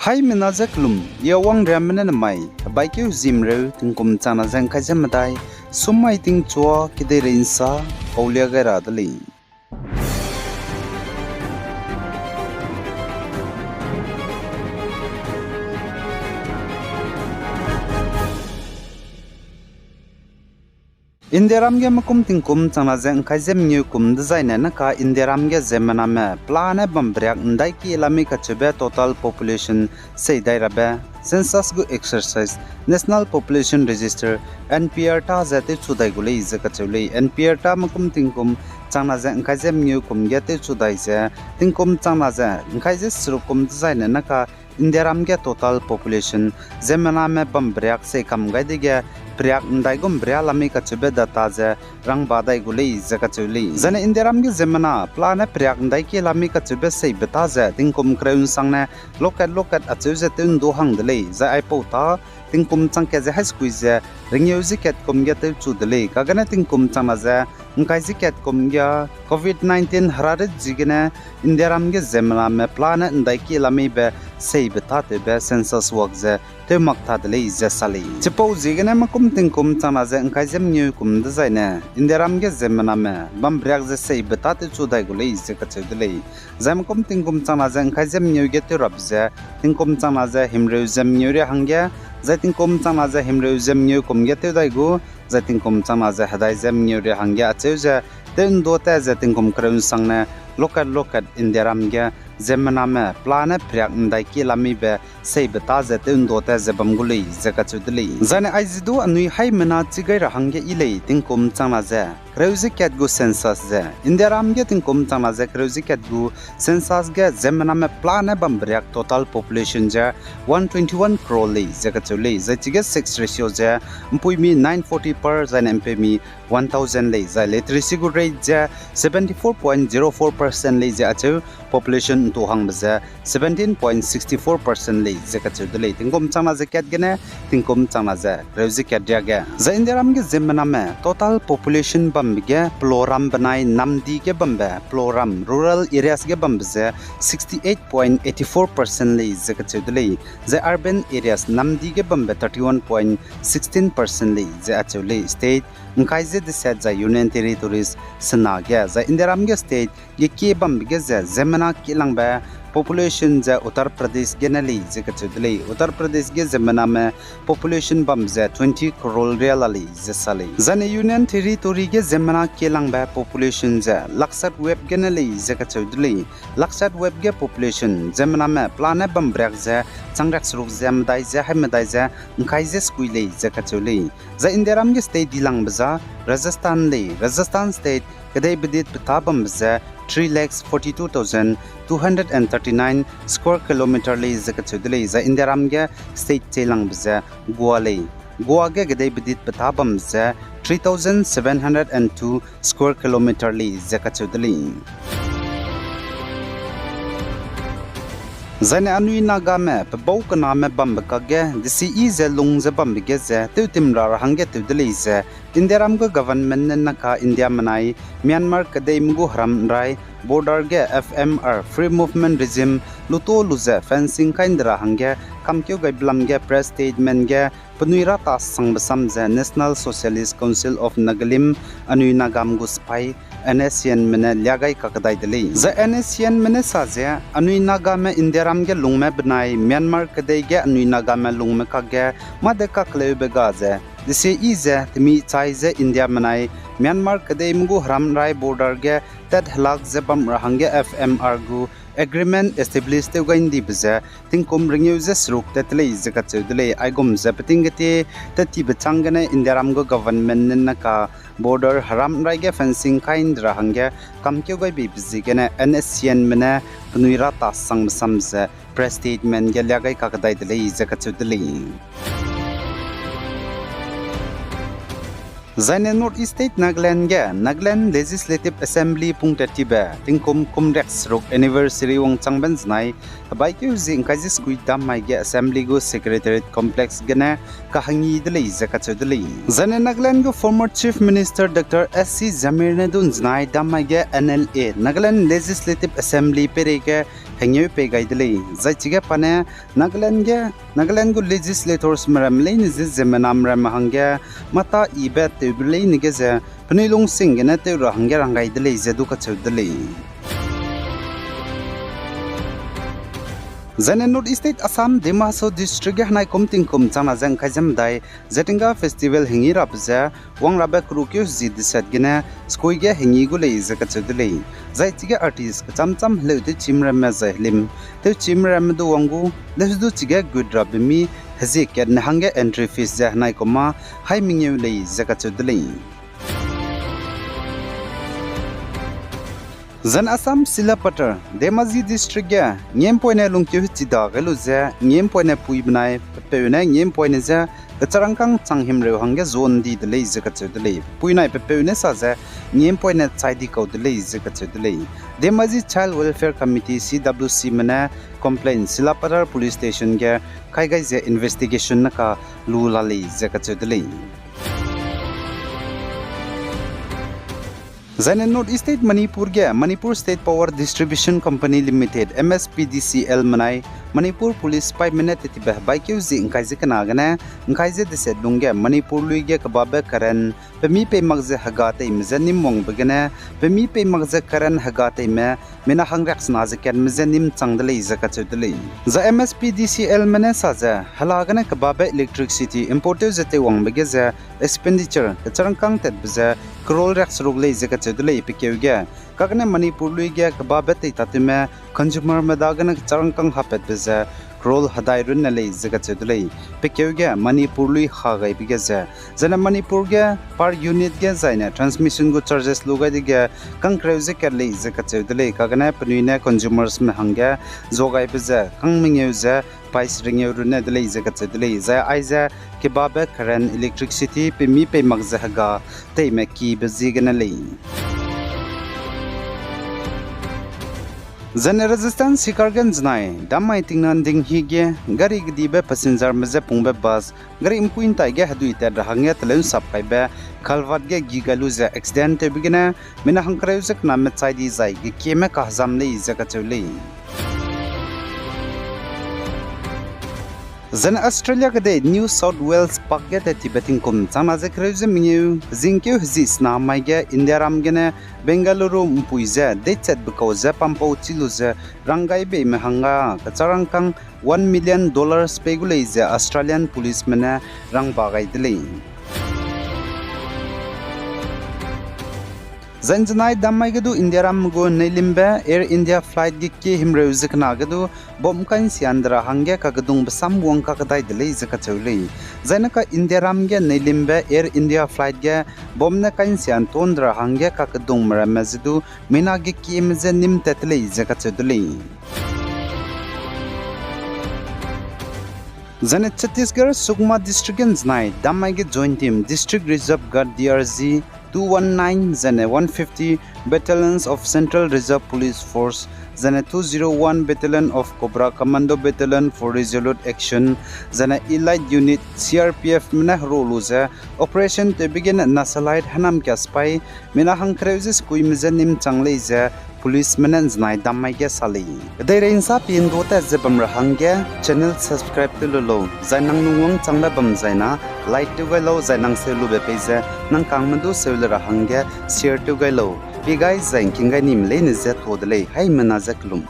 Hai minazaklum yawang ramana namai baikyu zimreu tingkum chana jang khajamadai sumai ting chua kiderinsa aulia garadali Indiram ge makum tingkum chana jang khajam nyu kum design na ka indiram ge zemana me plana bambryak ndai ki lami ka chebe total population sei dai rabe census go exercise national population register NPR ta jate chudai gule izaka chule NPR ta makum tingkum chana jang khajam nyu kum ge te chudai je tingkum chana jang khaje srukum design na ka indiram ge total population zemana me bambryak sei kam gai de ge priyak ndai gum bria lami ka chebe data je rang badai gulei zaka chuli zane indiram ge zemana plana priyak ndai ki lami ka chebe sei beta je tingkum kreun sangne lokat achu je tun do hang dele za ai pota tingkum changke je high school je ringyu ziket kum ge te chu dele ka gana tingkum chama je ngai ziket kum ge covid-19 hararit jigene indiram ge zemana me plana ndai ki lami be sei beta te be census work je te makta dele je sali chipo jigene makum tingkum chana je ngai jem nyu kum de zaine indiram ge zemana me bam brak je sei beta te chu dai gulei je ka chedele jam kum tingkum chana je ngai jem nyu ge te rab je tingkum chana je himreu jem nyu re hangya zating kum chana je himreu jem nyu kum ge te dai go zating kum chana je hadai jem nyu re hangya ache je ten do ta zating kum kreun sangne lokat indiram ge zemana me plana priyak ndai ki lami be sei beta zate undo ta zebam gulei zaka chudli zane aizidu anui hai mena chigai rahangge ilei tingkum chana ze kreuzi ket gu census ze indiram ge tingkum chana ze kreuzi ket gu census ge zemana me plana bambriak total population je 121 crore lei zaka chulei zachige sex ratio je mpui mi 940 per zane mp mi 1000 lei za literacy gu rate je 74.04% lei je achu population to hang baza 17.64% lei zaka chudle tingkom chana zakat gene tingkom chana za reuzi kadya ga za indiram ge zemana me total population bam ge ploram banai namdi ge bambe ploram rural areas ge bambe 68.84% lei zaka chudle za urban areas namdi ge bambe 31.16% lei za achule state nkaise de set za union territories sana ge za indiram ge state ye ke bambe ge za zemana kilang ba population ja Uttar Pradesh genali zeka chudle Uttar Pradesh ge zemana me population bam ja 20 crore realali zesali zane union territory ge zemana kelang ba population ja laksat web genali zeka chudle laksat web ge population zemana me plana bam brak ja changrak suruk jam dai ja hamdai ja ngai je skuile zeka chule za indiram ge state dilang baza Rajasthan state kadai bidit pitabam baza 3,42,239 square kilometer lei zaka chudle za indiram ge state chelang bza Goa ge gadai bidit patabam za 3,702 square kilometer lei zaka chudle zane anui naga me pabau kana me bambaka ge disi ize lung ze bambige ze tutimra hange tudle ze indiram go government na ka india manai myanmar kadai mugu haram rai border ge FMR free movement regime luto luze fencing kaindra hange kamkyo gai blam ge press statement ge panuira ta sangbasam ze national socialist council of nagalim anui nagam go spai NSN mene lyagai kakadai dele za NSN mene saje anui naga me indiram ge lungme bnai myanmar kadai ge anui naga me lungme ka ge made ka klebe ga ze dise ize timi chaize india manai myanmar kadai mugu haram rai border ge tat halak ze bam rahange FMR gu agreement established to gaindi bza tingkom ringyu ze sruk tatle zaka chudle aigom zapatingate tati bachangane indiram go government na ka border haram rai ge fencing kind rahange kamkyo gai bi bzigene NSN mena pnuira ta sang samze press statement ge lagai ka kadai dele zaka chudle Zane North East State Nagaland Legislative Assembly Pungtatiba Tingkum Kumrex Rok Anniversary Wong Changban Znai Baikyu Zing Kazis Kuidam Maige Assembly Go Secretariat Complex Gana Kahangi Dele Zakachudeli Zane Nagaland Go former Chief Minister Dr. S.C. Zamir Nedun Znai Damage NLA Nagaland Legislative Assembly Pereke hengyu pe gaidle zai chiga pane Nagaland gu legislators maram le ni zemenam ram hangya mata ibe tebile ni ge ze pnilung sing ne te ra hangya rangai dele zedu ka chudle Zane North State Assam Dimaso District hanai komting kum chana jang khajam dai Zetinga Festival hingi rapza wang rabe krukyo zid set gina skoi ge hingi gule zaka chudle zai chiga artist cham le te chimram ma zahlim te chimram du wangu lesdu chiga good rabmi hazi ket na hanga entry fees ja hanai koma hai mingyu le zaka chudle Zan Assam Silapatar Demazi District ya ngem poina lungkyu chida gelu za ngem poina pui bnai peuna ngem poina za kacharangkang changhim re hangge zone di de lei zaka chudle puinai peuna sa za ngem poina chaidi ko de lei zaka chudle Demazi Child Welfare Committee CWC mana complaint Silapatar police station ge kaigai je investigation na ka lula lei zaka chudle Zane North State Manipur State Power Distribution Company Limited MSPDCL manai Manipur Police 5 minute tibah baikyu zi ngkai zi kana gana ngkai zi de set lungge Manipur luige kababe karan pemi pe magze hagate mizanim mong begana pemi pe magze karan hagate me mena hangrak sna zi kan mizanim changdale zaka chudle za MSPDCL mane saza halagana kababe electricity imported zate wang bege za expenditure charangkang tet bza crore raks rogle zaka chudle pikewge kagane Manipur luige kababe te tatime consumer medagana charangkang hapet bza crore hadai run na le zaka chudle pikewge Manipur lui khagai bige za zana Manipur ge per unit ge zaina transmission go charges logai dige kang kreuze kerle zaka chudle kagane pnuina consumers me hanga zogai bza kang mingeu za price ringeu run na le zaka chudle za aiza kebabe current electricity pe mi pe magza haga te me ki bezigana le Zane resistance sikargan znai damai tingnan ding hige gari gdibe passenger meze pungbe bus gari impuin taige hadu ite rahangya telen sapkai be khalvat ge gigalu za accident te bigina mina hangkrayuzak namme chaidi zai ge keme kahzam le izaka chule Zan Australia kade New South Wales pakge te Tibeting kum chana je kreuze minyu zinkyu hzi sna maige India ramgene Bengaluru mpuize de chat bukauze pampo chiluze rangai be mehanga kacharangkang $1 million peguleize Australian policemen rang bagai dile Zanjanai damai gadu India ram go nelimbe Air India flight gi ke himreuzik na gadu bomkan siandra hangge ka gadung basam wong ka kadai dele zaka chawle zainaka India ram ge nelimbe Air India flight ge bomna kan sian tondra hangge ka gadung maramazdu mina gi ke mze nim tetle zaka chawle Zane Chhattisgarh Sukma district nai damai ge joint team district reserve guard DRZ 219 Zane 150 battalions of Central Reserve Police Force Zane 201 Battalion of Cobra Commando Battalion for Resolute Action Zane Elite Unit CRPF mina roluze Operation to begin Nasalite Hanam Kaspai mina hangkreuze kuimzanim changleize policemen znai damai ge sali dai rein sa pin do ta zebam rahangge channel subscribe to lo zainang nungwang changla bam zaina like to ga lo zainang se lu be page nang kangmandu se lu rahangge share to ga lo bi guys zain kinga nim le ne zet hodle hai mana zaklum